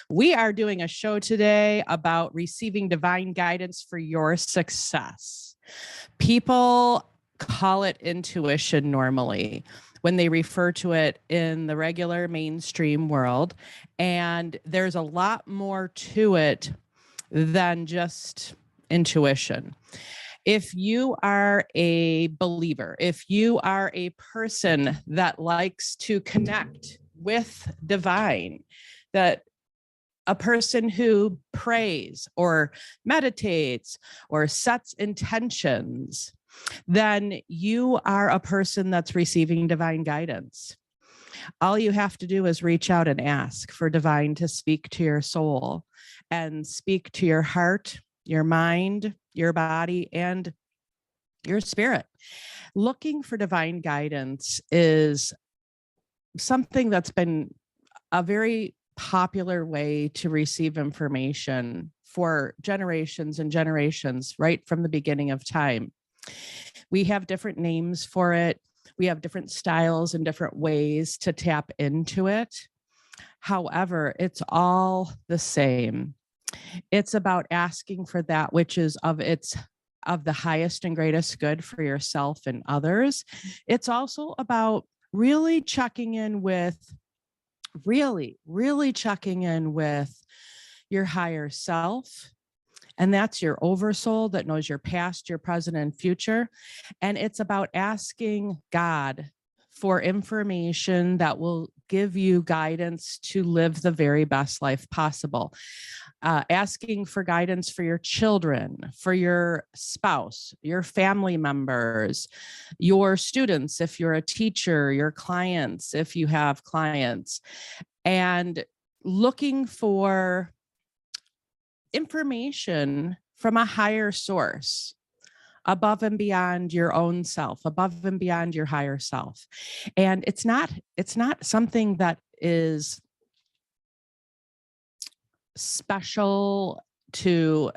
We are doing a show today about receiving divine guidance for your success. People call it intuition normally when they refer to it in the regular mainstream world. And there's a lot more to it than just intuition. If you are a believer, if you are a person that likes to connect with divine, that a person who prays or meditates or sets intentions, then you are a person that's receiving divine guidance. All you have to do is reach out and ask for divine to speak to your soul and speak to your heart, your mind, your body, and your spirit. Looking for divine guidance is something that's been a very popular way to receive information for generations and generations, right from the beginning of time. We have different names for it. We have different styles and different ways to tap into it. However, it's all the same. It's about asking for that which is of the highest and greatest good for yourself and others. It's also about really checking in with your higher self. And that's your oversoul that knows your past, your present, and future. And it's about asking God for information that will give you guidance to live the very best life possible. Asking for guidance for your children, for your spouse, your family members, your students, if you're a teacher, your clients, if you have clients, and looking for information from a higher source above and beyond your own self, above and beyond your higher self. And it's not something that is special to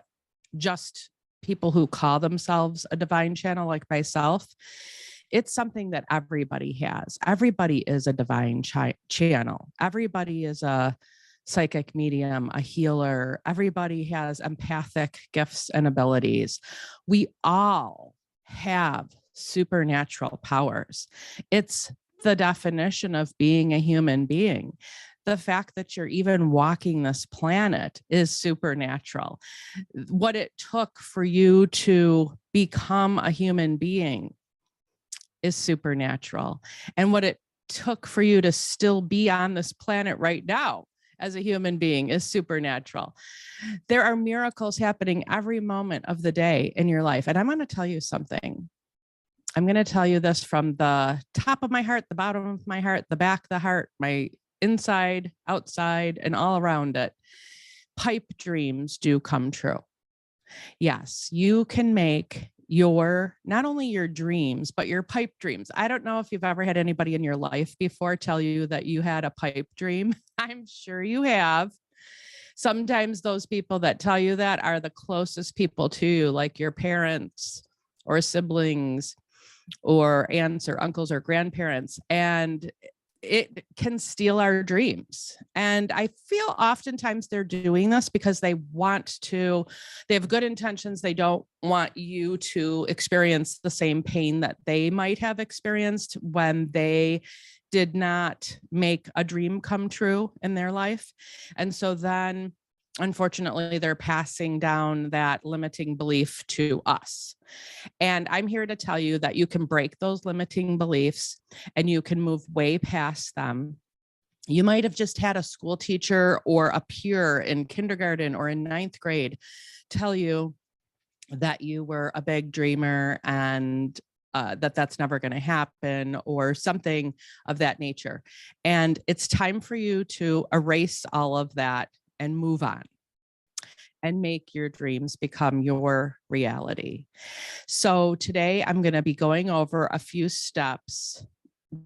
just people who call themselves a divine channel like myself. It's something that everybody has. Everybody is a divine channel. Everybody is a psychic medium, a healer. Everybody has empathic gifts and abilities. We all have supernatural powers. It's the definition of being a human being. The fact that you're even walking this planet is supernatural. What it took for you to become a human being is supernatural. And what it took for you to still be on this planet right now as a human being is supernatural. There are miracles happening every moment of the day in your life. And I'm going to tell you something. I'm going to tell you this from the top of my heart, the bottom of my heart, the back of the heart, my inside, outside, and all around it. Pipe dreams do come true. Yes, you can make not only your dreams, but your pipe dreams. I don't know if you've ever had anybody in your life before tell you that you had a pipe dream. I'm sure you have. Sometimes those people that tell you that are the closest people to you, like your parents or siblings or aunts or uncles or grandparents. And it can steal our dreams. And I feel oftentimes they're doing this because they have good intentions. They don't want you to experience the same pain that they might have experienced when they did not make a dream come true in their life. And so then, unfortunately, they're passing down that limiting belief to us. And I'm here to tell you that you can break those limiting beliefs and you can move way past them. You might have just had a school teacher or a peer in kindergarten or in ninth grade tell you that you were a big dreamer and that's never going to happen or something of that nature. And it's time for you to erase all of that and move on and make your dreams become your reality. So today I'm going to be going over a few steps,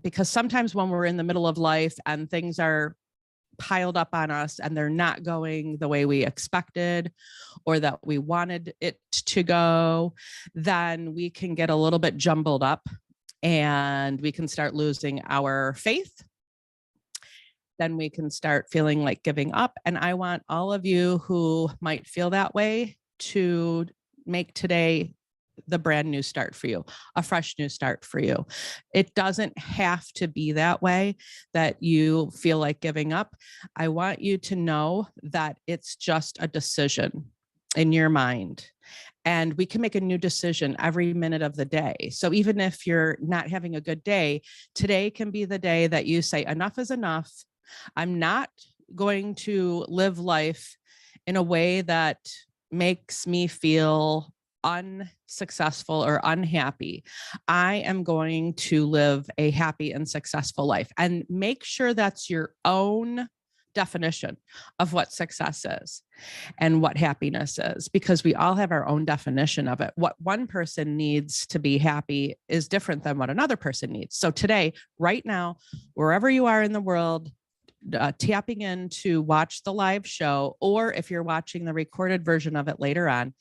because sometimes when we're in the middle of life and things are piled up on us and they're not going the way we expected or that we wanted it to go, then we can get a little bit jumbled up and we can start losing our faith then we can start feeling like giving up. And I want all of you who might feel that way to make today the brand new start for you, a fresh new start for you. It doesn't have to be that way that you feel like giving up. I want you to know that it's just a decision in your mind. And we can make a new decision every minute of the day. So even if you're not having a good day, today can be the day that you say, enough is enough. I'm not going to live life in a way that makes me feel unsuccessful or unhappy. I am going to live a happy and successful life, and make sure that's your own definition of what success is and what happiness is, because we all have our own definition of it. What one person needs to be happy is different than what another person needs. So today, right now, wherever you are in the world, tapping in to watch the live show, or if you're watching the recorded version of it later on,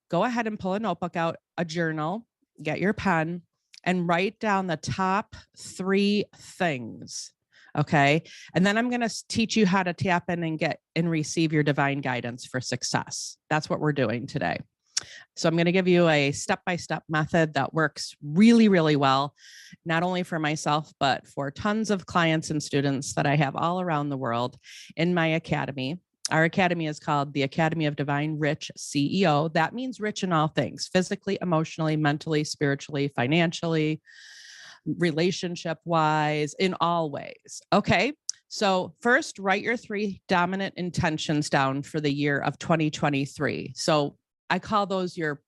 go ahead and pull a notebook out, a journal, get your pen, and write down the top 3 things. Okay. And then I'm going to teach you how to tap in and get and receive your divine guidance for success. That's what we're doing today. So I'm going to give you a step-by-step method that works really, really well, not only for myself, but for tons of clients and students that I have all around the world in my academy. Our academy is called the Academy of Divine Rich CEO. That means rich in all things: physically, emotionally, mentally, spiritually, financially, relationship-wise, in all ways. Okay. So first, write your 3 dominant intentions down for the year of 2023. So I call those you're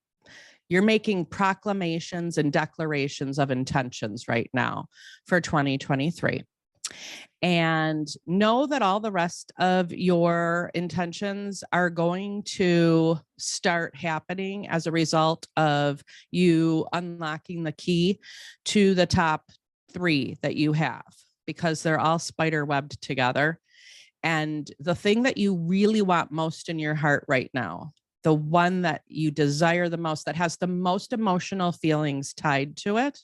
making proclamations and declarations of intentions right now for 2023. And know that all the rest of your intentions are going to start happening as a result of you unlocking the key to the top 3 that you have, because they're all spider webbed together. And the thing that you really want most in your heart right now, the one that you desire the most, that has the most emotional feelings tied to it,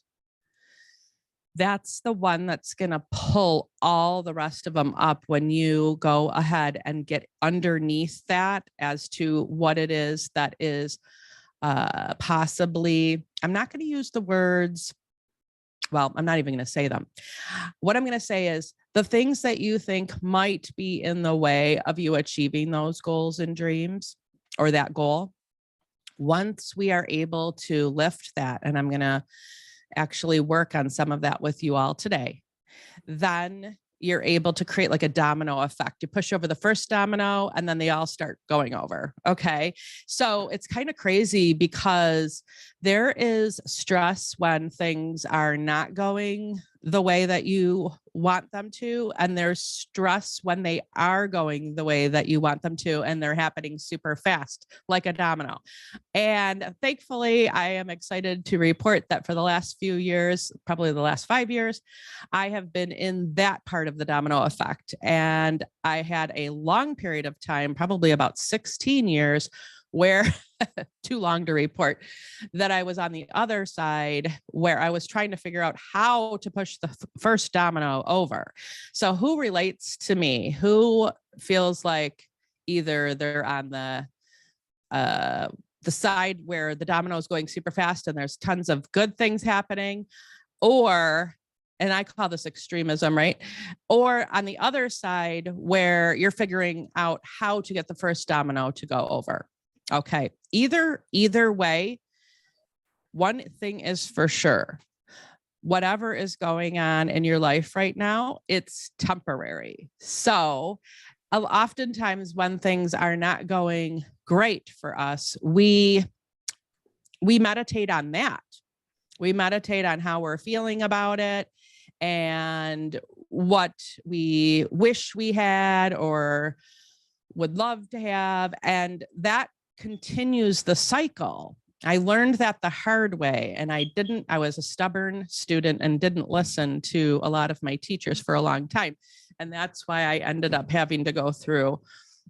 that's the one that's going to pull all the rest of them up when you go ahead and get underneath that as to what it is that is possibly, I'm not going to use the words, well, I'm not even going to say them. What I'm going to say is the things that you think might be in the way of you achieving those goals and dreams, or that goal. Once we are able to lift that, and I'm going to actually work on some of that with you all today, then you're able to create like a domino effect. You push over the first domino and then they all start going over. Okay. So it's kind of crazy because there is stress when things are not going the way that you want them to, and there's stress when they are going the way that you want them to, and they're happening super fast, like a domino. And thankfully, I am excited to report that for the last few years, probably the last 5 years, I have been in that part of the domino effect. And I had a long period of time, probably about 16 years, where too long to report, that I was on the other side, where I was trying to figure out how to push the first domino over. So who relates to me? Who feels like either they're on the side where the domino is going super fast and there's tons of good things happening, or, and I call this extremism, right? Or on the other side where you're figuring out how to get the first domino to go over. Okay. Either way, one thing is for sure: whatever is going on in your life right now, it's temporary. So oftentimes when things are not going great for us, we meditate on that. We meditate on how we're feeling about it and what we wish we had or would love to have. And that continues the cycle. I learned that the hard way, and I was a stubborn student and didn't listen to a lot of my teachers for a long time. And that's why I ended up having to go through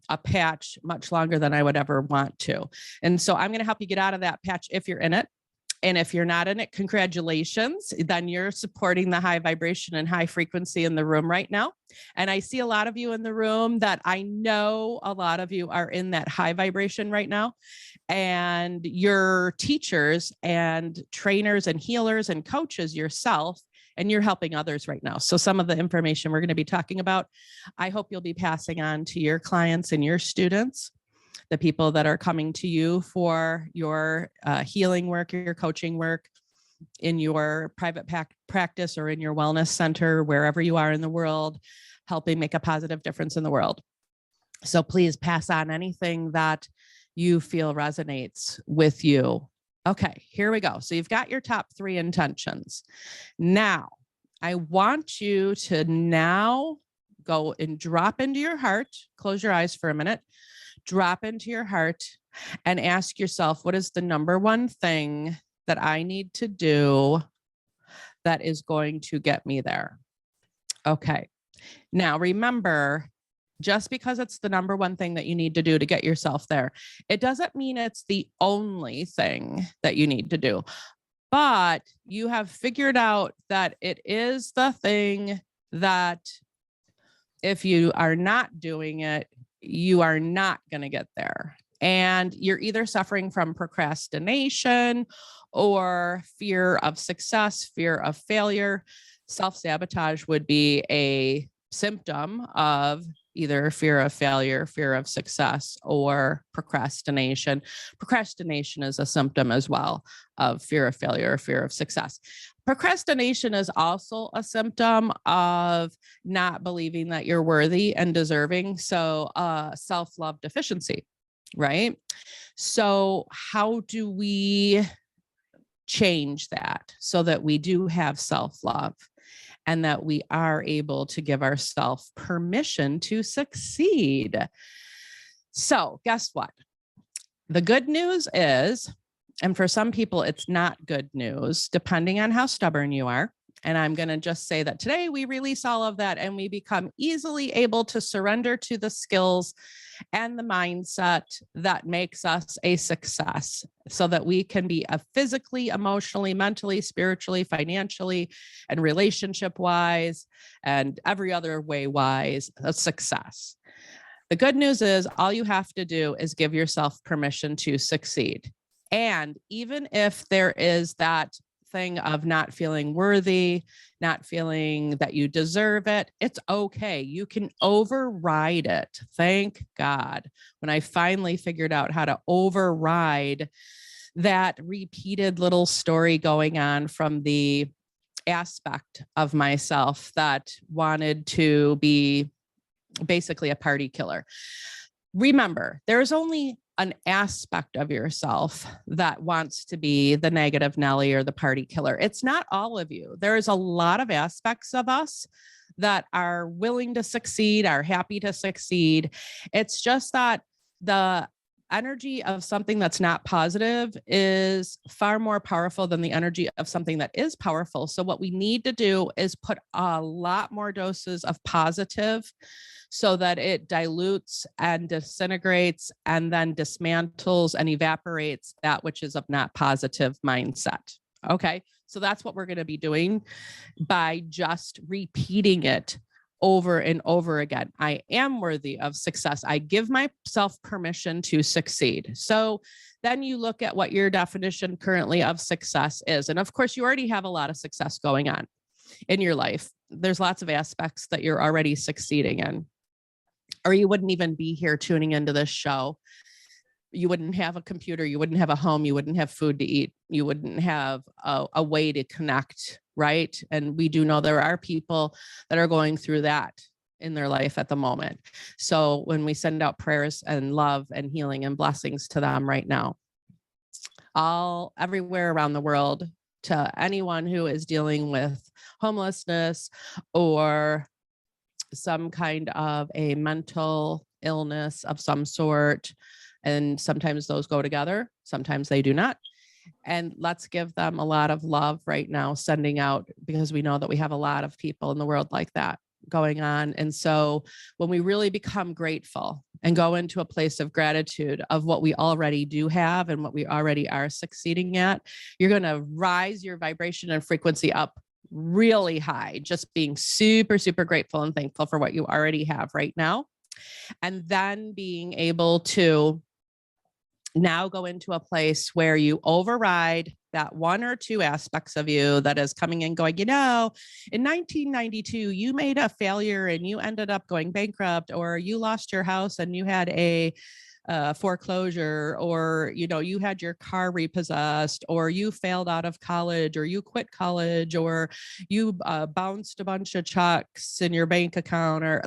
a patch much longer than I would ever want to. And so I'm going to help you get out of that patch if you're in it. And if you're not in it, congratulations. Then you're supporting the high vibration and high frequency in the room right now. And I see a lot of you in the room that I know a lot of you are in that high vibration right now. And you're teachers and trainers and healers and coaches yourself, and you're helping others right now. So some of the information we're going to be talking about, I hope you'll be passing on to your clients and your students, the people that are coming to you for your healing work, your coaching work in your private practice or in your wellness center, wherever you are in the world, helping make a positive difference in the world. So please pass on anything that you feel resonates with you. Okay, here we go. So you've got your top 3 intentions. Now, I want you to now go and drop into your heart. Close your eyes for a minute. Drop into your heart and ask yourself, what is the number one thing that I need to do that is going to get me there? Okay. Now, remember, just because it's the number one thing that you need to do to get yourself there, it doesn't mean it's the only thing that you need to do. But you have figured out that it is the thing that if you are not doing it, you are not going to get there. And you're either suffering from procrastination or fear of success, fear of failure. Self-sabotage would be a symptom of either fear of failure, fear of success, or procrastination. Procrastination is a symptom as well of fear of failure or fear of success. Procrastination is also a symptom of not believing that you're worthy and deserving. So self-love deficiency, right? So how do we change that so that we do have self-love and that we are able to give ourselves permission to succeed? So guess what? The good news is, and for some people, it's not good news, depending on how stubborn you are. And I'm going to just say that today we release all of that and we become easily able to surrender to the skills and the mindset that makes us a success so that we can be a physically, emotionally, mentally, spiritually, financially, and relationship wise and every other way wise a success. The good news is all you have to do is give yourself permission to succeed. And even if there is that thing of not feeling worthy, not feeling that you deserve it, it's okay. You can override it. Thank God. When I finally figured out how to override that repeated little story going on from the aspect of myself that wanted to be basically a party killer. Remember, there's only an aspect of yourself that wants to be the negative Nelly or the party killer. It's not all of you. There's a lot of aspects of us that are willing to succeed, are happy to succeed. It's just that the energy of something that's not positive is far more powerful than the energy of something that is powerful. So what we need to do is put a lot more doses of positive so that it dilutes and disintegrates and then dismantles and evaporates that which is of not positive mindset. Okay. So that's what we're going to be doing by just repeating it over and over again. I am worthy of success. I give myself permission to succeed. So then you look at what your definition currently of success is. And of course, you already have a lot of success going on in your life. There's lots of aspects that you're already succeeding in, or you wouldn't even be here tuning into this show. You wouldn't have a computer, you wouldn't have a home, you wouldn't have food to eat, you wouldn't have a way to connect, right? And we do know there are people that are going through that in their life at the moment. So when we send out prayers and love and healing and blessings to them right now, everywhere around the world, to anyone who is dealing with homelessness or some kind of a mental illness of some sort. And sometimes those go together, sometimes they do not. And let's give them a lot of love right now, sending out, because we know that we have a lot of people in the world like that. going on. And so when we really become grateful and go into a place of gratitude of what we already do have and what we already are succeeding at, you're going to rise your vibration and frequency up really high, just being super, super grateful and thankful for what you already have right now. And then being able to now go into a place where you override that one or two aspects of you that is coming and going, in 1992, you made a failure and you ended up going bankrupt, or you lost your house and you had a foreclosure, or, you had your car repossessed, or you failed out of college, or you quit college, or you bounced a bunch of checks in your bank account, or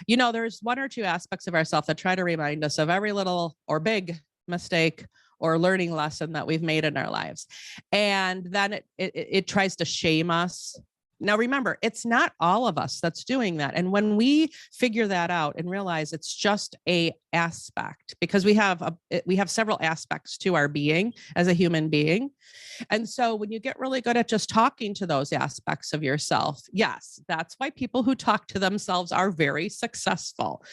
there's one or two aspects of ourselves that try to remind us of every little or big mistake or learning lesson that we've made in our lives. And then it tries to shame us. Now, remember, it's not all of us that's doing that. And when we figure that out and realize it's just a aspect, because we have several aspects to our being as a human being. And so when you get really good at just talking to those aspects of yourself, yes, that's why people who talk to themselves are very successful.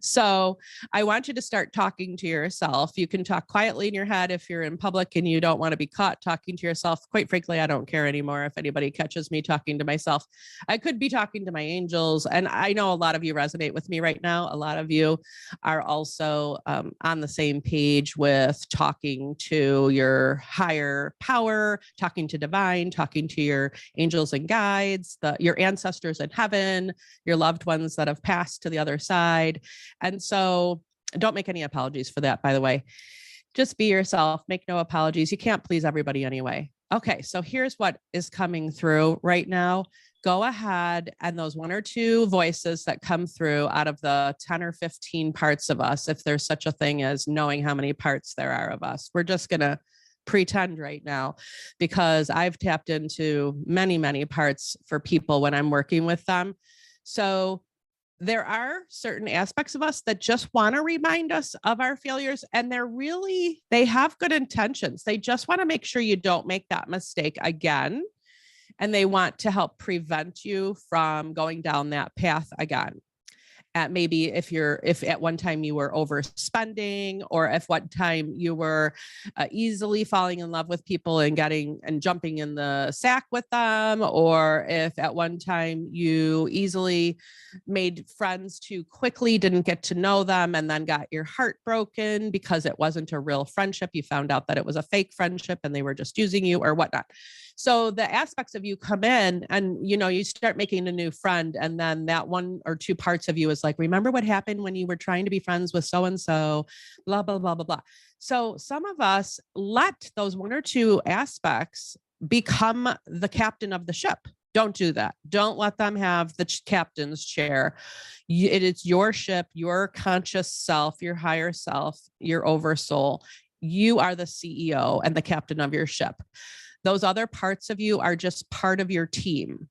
So I want you to start talking to yourself. You can talk quietly in your head if you're in public and you don't want to be caught talking to yourself. Quite frankly, I don't care anymore if anybody catches me talking to myself. I could be talking to my angels. And I know a lot of you resonate with me right now. A lot of you are also on the same page with talking to your higher power, talking to divine, talking to your angels and guides, your ancestors in heaven, your loved ones that have passed to the other side. And so don't make any apologies for that, by the way. Just be yourself, make no apologies. You can't please everybody anyway. Okay, so here's what is coming through right now. Go ahead, and those one or two voices that come through out of the 10 or 15 parts of us, if there's such a thing as knowing how many parts there are of us, we're just going to pretend right now, because I've tapped into many, many parts for people when I'm working with them. So there are certain aspects of us that just want to remind us of our failures, and they have good intentions. They just want to make sure you don't make that mistake again. And they want to help prevent you from going down that path again. Maybe if at one time you were overspending, or if one time you were easily falling in love with people and jumping in the sack with them, or if at one time you easily made friends too quickly, didn't get to know them, and then got your heart broken because it wasn't a real friendship. You found out that it was a fake friendship and they were just using you or whatnot. So the aspects of you come in and, you start making a new friend. And then that one or two parts of you is like, remember what happened when you were trying to be friends with so-and-so, blah, blah, blah, blah, blah. So some of us let those one or two aspects become the captain of the ship. Don't do that. Don't let them have the captain's chair. It is your ship, your conscious self, your higher self, your oversoul. You are the CEO and the captain of your ship. Those other parts of you are just part of your team.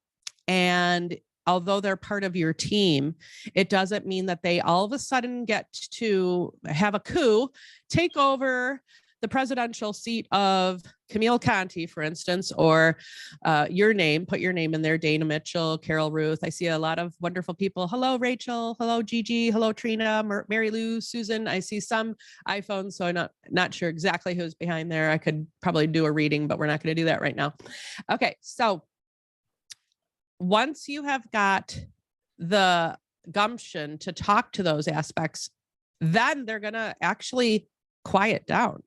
And although they're part of your team, it doesn't mean that they all of a sudden get to have a coup, take over the presidential seat of Camille Conti, for instance, or put your name in there, Dana Mitchell, Carol Ruth. I see a lot of wonderful people. Hello, Rachel. Hello, Gigi. Hello, Trina, Mary Lou, Susan. I see some iPhones, so I'm not sure exactly who's behind there. I could probably do a reading, but we're not going to do that right now. Okay, so once you have got the gumption to talk to those aspects, then they're going to actually quiet down.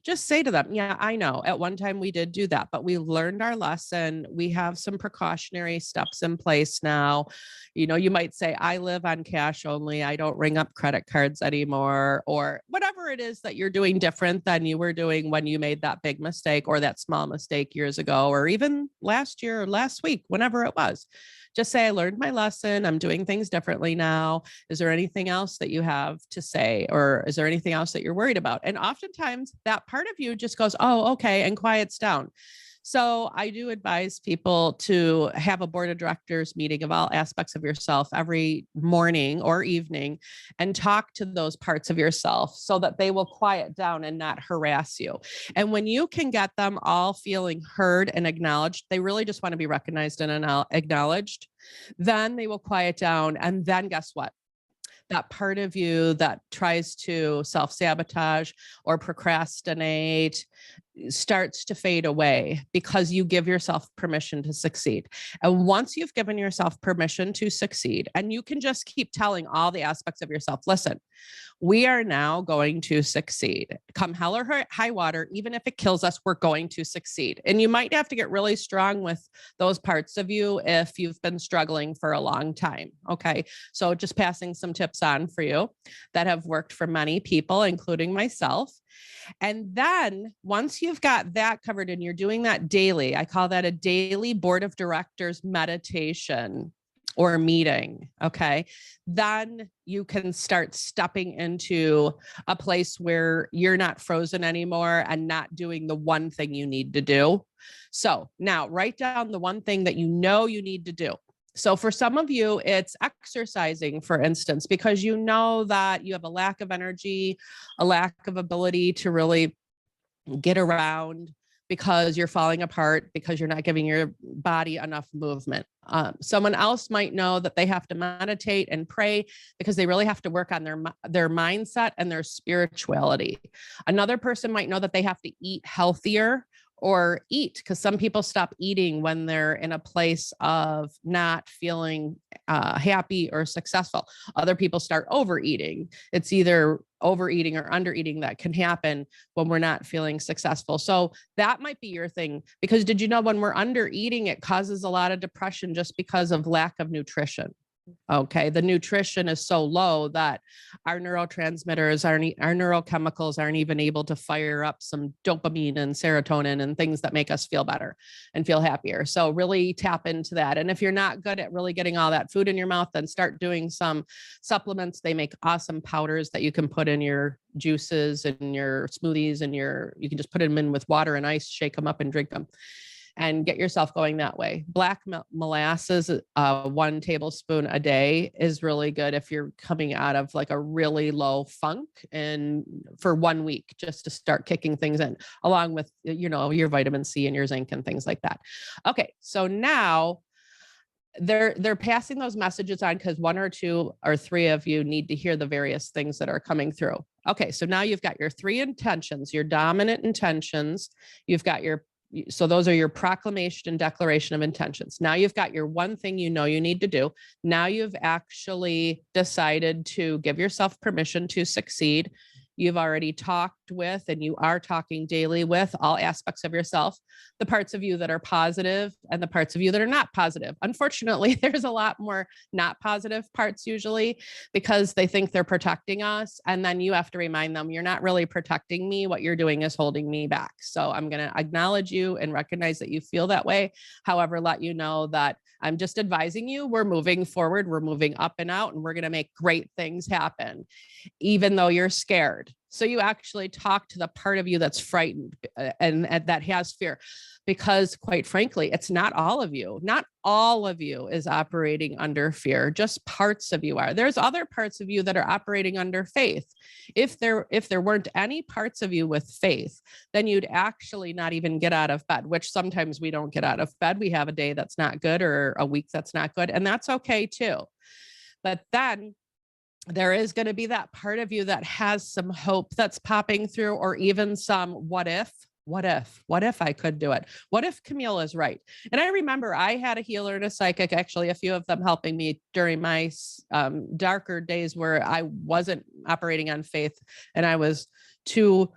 Just say to them, yeah, I know at one time we did do that, but we learned our lesson. We have some precautionary steps in place now. You might say, I live on cash only. I don't ring up credit cards anymore, or whatever it is that you're doing different than you were doing when you made that big mistake or that small mistake years ago, or even last year or last week, whenever it was. Just say, I learned my lesson. I'm doing things differently now. Is there anything else that you have to say? Or is there anything else that you're worried about? And oftentimes that part of you just goes, oh, okay, and quiets down. So I do advise people to have a board of directors meeting of all aspects of yourself every morning or evening and talk to those parts of yourself so that they will quiet down and not harass you. And when you can get them all feeling heard and acknowledged, they really just want to be recognized and acknowledged, then they will quiet down. And then guess what? That part of you that tries to self-sabotage or procrastinate starts to fade away because you give yourself permission to succeed. And once you've given yourself permission to succeed, and you can just keep telling all the aspects of yourself, listen, we are now going to succeed. Come hell or high water, even if it kills us, we're going to succeed. And you might have to get really strong with those parts of you if you've been struggling for a long time. Okay. So just passing some tips on for you that have worked for many people, including myself. And then once you've got that covered and you're doing that daily, I call that a daily board of directors meditation or meeting. Okay. Then you can start stepping into a place where you're not frozen anymore and not doing the one thing you need to do. So now write down the one thing that you know you need to do. So for some of you, it's exercising, for instance, because you know that you have a lack of energy, a lack of ability to really get around because you're falling apart, because you're not giving your body enough movement. Someone else might know that they have to meditate and pray because they really have to work on their mindset and their spirituality. Another person might know that they have to eat healthier or eat, because some people stop eating when they're in a place of not feeling happy or successful. Other people start overeating. It's either overeating or undereating that can happen when we're not feeling successful. So that might be your thing, because did you know when we're undereating, it causes a lot of depression just because of lack of nutrition. Okay. The nutrition is so low that our neurotransmitters, our neurochemicals aren't even able to fire up some dopamine and serotonin and things that make us feel better and feel happier. So really tap into that. And if you're not good at really getting all that food in your mouth, then start doing some supplements. They make awesome powders that you can put in your juices and your smoothies, and you can just put them in with water and ice, shake them up and drink them, and get yourself going that way. Black molasses, 1 tablespoon a day is really good if you're coming out of like a really low funk, and for 1 week, just to start kicking things in, along with, your vitamin C and your zinc and things like that. Okay. So now they're passing those messages on because 1 or 2 or 3 of you need to hear the various things that are coming through. Okay. So now you've got your 3 intentions, your dominant intentions. You've got so those are your proclamation and declaration of intentions. Now you've got your one thing you know you need to do. Now you've actually decided to give yourself permission to succeed. You've already talked with, and you are talking daily with, all aspects of yourself, the parts of you that are positive and the parts of you that are not positive. Unfortunately, there's a lot more not positive parts usually because they think they're protecting us. And then you have to remind them, you're not really protecting me. What you're doing is holding me back. So I'm going to acknowledge you and recognize that you feel that way. However, let you know that I'm just advising you, we're moving forward, we're moving up and out, and we're going to make great things happen, even though you're scared. So you actually talk to the part of you that's frightened and that has fear, because quite frankly, it's not all of you. Not all of you is operating under fear. Just parts of you are. There's other parts of you that are operating under faith. If there weren't any parts of you with faith, then you'd actually not even get out of bed, which sometimes we don't get out of bed. We have a day that's not good or a week that's not good, and that's okay too. But then there is going to be that part of you that has some hope that's popping through, or even some what if I could do it? What if Camille is right? And I remember I had a healer and a psychic, actually a few of them helping me during my darker days where I wasn't operating on faith and I was too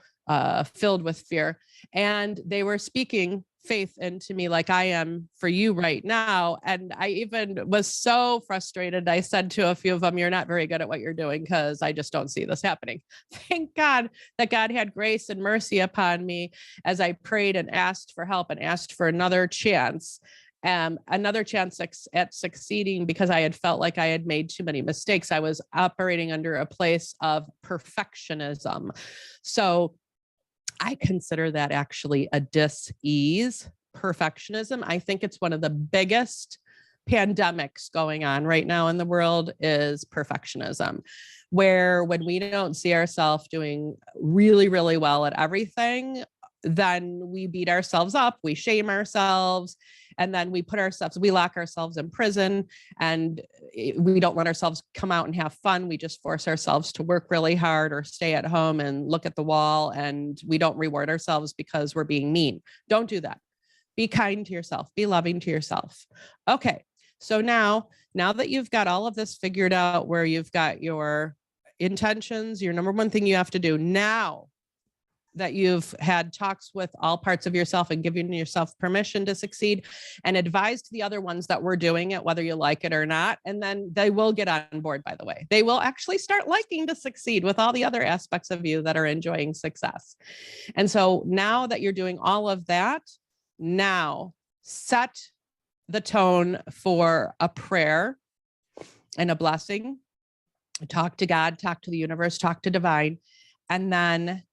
filled with fear. And they were speaking faith into me like I am for you right now. And I even was so frustrated. I said to a few of them, you're not very good at what you're doing because I just don't see this happening. Thank God that God had grace and mercy upon me as I prayed and asked for help and asked for another chance at succeeding, because I had felt like I had made too many mistakes. I was operating under a place of perfectionism. So I consider that actually a dis-ease, perfectionism. I think it's one of the biggest pandemics going on right now in the world is perfectionism, where when we don't see ourselves doing really, really well at everything, then we beat ourselves up, we shame ourselves, and then we lock ourselves in prison, and we don't let ourselves come out and have fun. We just force ourselves to work really hard or stay at home and look at the wall, and we don't reward ourselves because we're being mean. Don't do that. Be kind to yourself, be loving to yourself. Okay. So now that you've got all of this figured out, where you've got your intentions, your number one thing you have to do now that you've had talks with all parts of yourself and given yourself permission to succeed, and advised the other ones that we're doing it, whether you like it or not. And then they will get on board, by the way. They will actually start liking to succeed with all the other aspects of you that are enjoying success. And now that you're doing all of that, now set the tone for a prayer and a blessing. Talk to God, talk to the universe, talk to divine, and then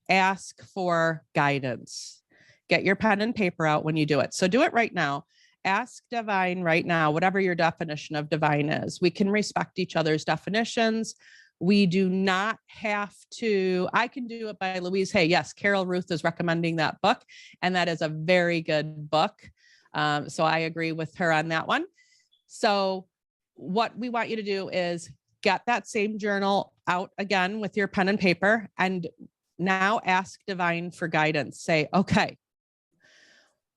ask for guidance. Get your pen and paper out when you do it. So do it right now. Ask divine right now, whatever your definition of divine is. We can respect each other's definitions. We do not have to. I Can Do It by Louise Hay. Yes, Carol Ruth is recommending that book, and that is a very good book. So I agree with her on that one. So what we want you to do is get that same journal out again with your pen and paper, and now ask divine for guidance. Say, okay,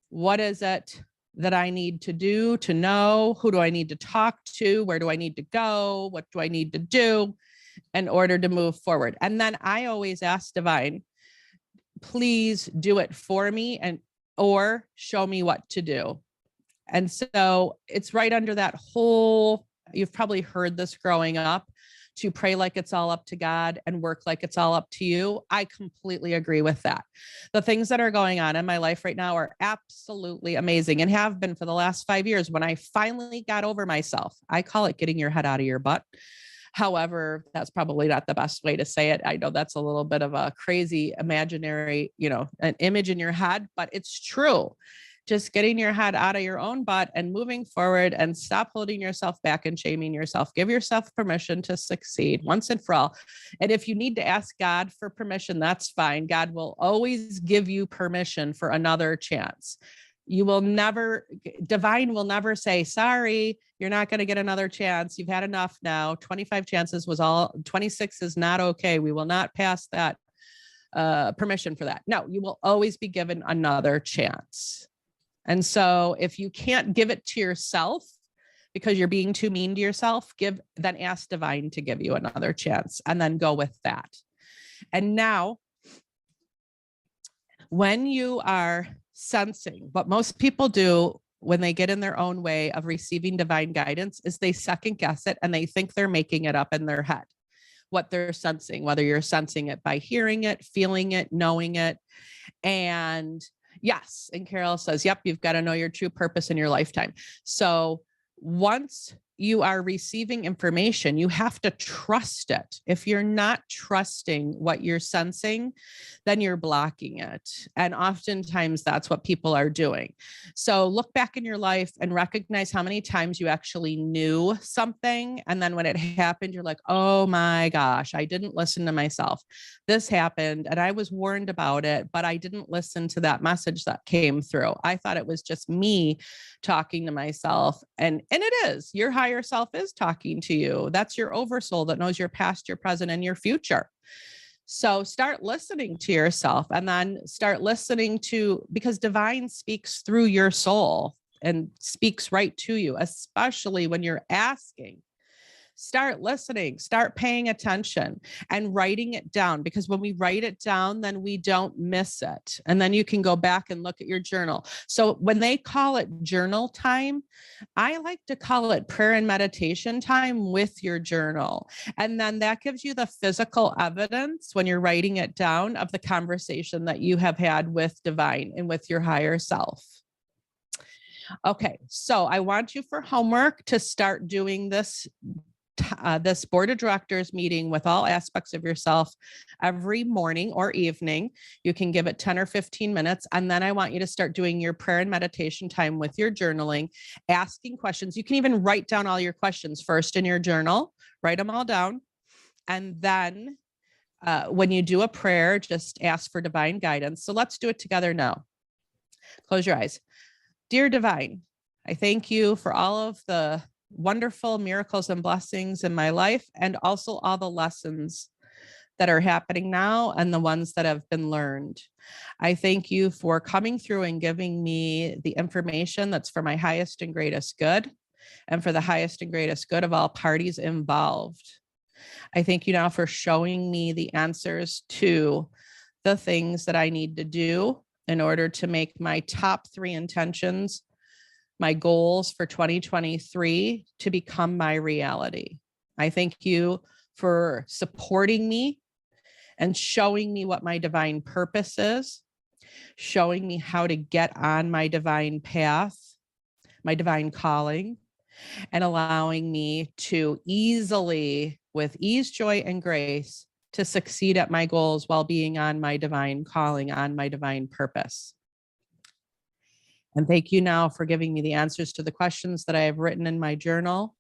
what is it that I need to do to know? Who do I need to talk to? Where do I need to go? What do I need to do in order to move forward? And then I always ask divine, please do it for me, or show me what to do. And so it's right under that whole, you've probably heard this growing up, to pray like it's all up to God and work like it's all up to you. I completely agree with that. The things that are going on in my life right now are absolutely amazing, and have been for the last 5 years. When I finally got over myself, I call it getting your head out of your butt. However, that's probably not the best way to say it. I know that's a little bit of a crazy imaginary, an image in your head, but it's true. Just getting your head out of your own butt and moving forward, and stop holding yourself back and shaming yourself. Give yourself permission to succeed once and for all. And if you need to ask God for permission, that's fine. God will always give you permission for another chance. Divine will never say, sorry, you're not going to get another chance. You've had enough now. 25 chances was all. 26 is not okay. We will not pass that permission for that. No, you will always be given another chance. And so if you can't give it to yourself because you're being too mean to yourself, then ask divine to give you another chance, and then go with that. And now, when you are sensing, what most people do when they get in their own way of receiving divine guidance is they second guess it, and they think they're making it up in their head, what they're sensing, whether you're sensing it by hearing it, feeling it, knowing it. And yes, and Carol says, yep, you've got to know your true purpose in your lifetime. So once you are receiving information, you have to trust it. If you're not trusting what you're sensing, then you're blocking it. And oftentimes that's what people are doing. So look back in your life and recognize how many times you actually knew something. And then when it happened, you're like, oh my gosh, I didn't listen to myself. This happened and I was warned about it, but I didn't listen to that message that came through. I thought it was just me talking to myself. And it is. Your higher self is talking to you. That's your oversoul that knows your past, your present, and your future. So start listening to yourself, and then start listening because divine speaks through your soul and speaks right to you, especially when you're asking. Start listening, start paying attention, and writing it down, because when we write it down, then we don't miss it. And then you can go back and look at your journal. So when they call it journal time, I like to call it prayer and meditation time with your journal. And then that gives you the physical evidence when you're writing it down of the conversation that you have had with divine and with your higher self. Okay, so I want you for homework to start doing this this board of directors meeting with all aspects of yourself every morning or evening. You can give it 10 or 15 minutes. And then I want you to start doing your prayer and meditation time with your journaling, asking questions. You can even write down all your questions first in your journal, write them all down. And then when you do a prayer, just ask for divine guidance. So let's do it together now. Close your eyes. Dear Divine, I thank you for all of the wonderful miracles and blessings in my life, and also all the lessons that are happening now and the ones that have been learned. I thank you for coming through and giving me the information that's for my highest and greatest good, and for the highest and greatest good of all parties involved. I thank you now for showing me the answers to the things that I need to do in order to make my top 3 intentions, my goals for 2023, to become my reality. I thank you for supporting me and showing me what my divine purpose is, showing me how to get on my divine path, my divine calling, and allowing me to easily, with ease, joy, and grace, to succeed at my goals while being on my divine calling, on my divine purpose. And thank you now for giving me the answers to the questions that I have written in my journal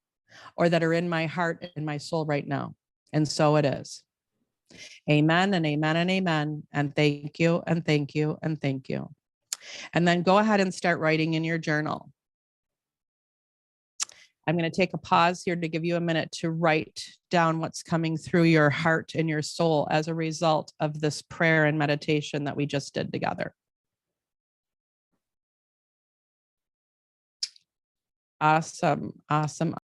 or that are in my heart and my soul right now. And so it is. Amen and amen and amen. And thank you and thank you and thank you. And then go ahead and start writing in your journal. I'm going to take a pause here to give you a minute to write down what's coming through your heart and your soul as a result of this prayer and meditation that we just did together. Awesome. Awesome.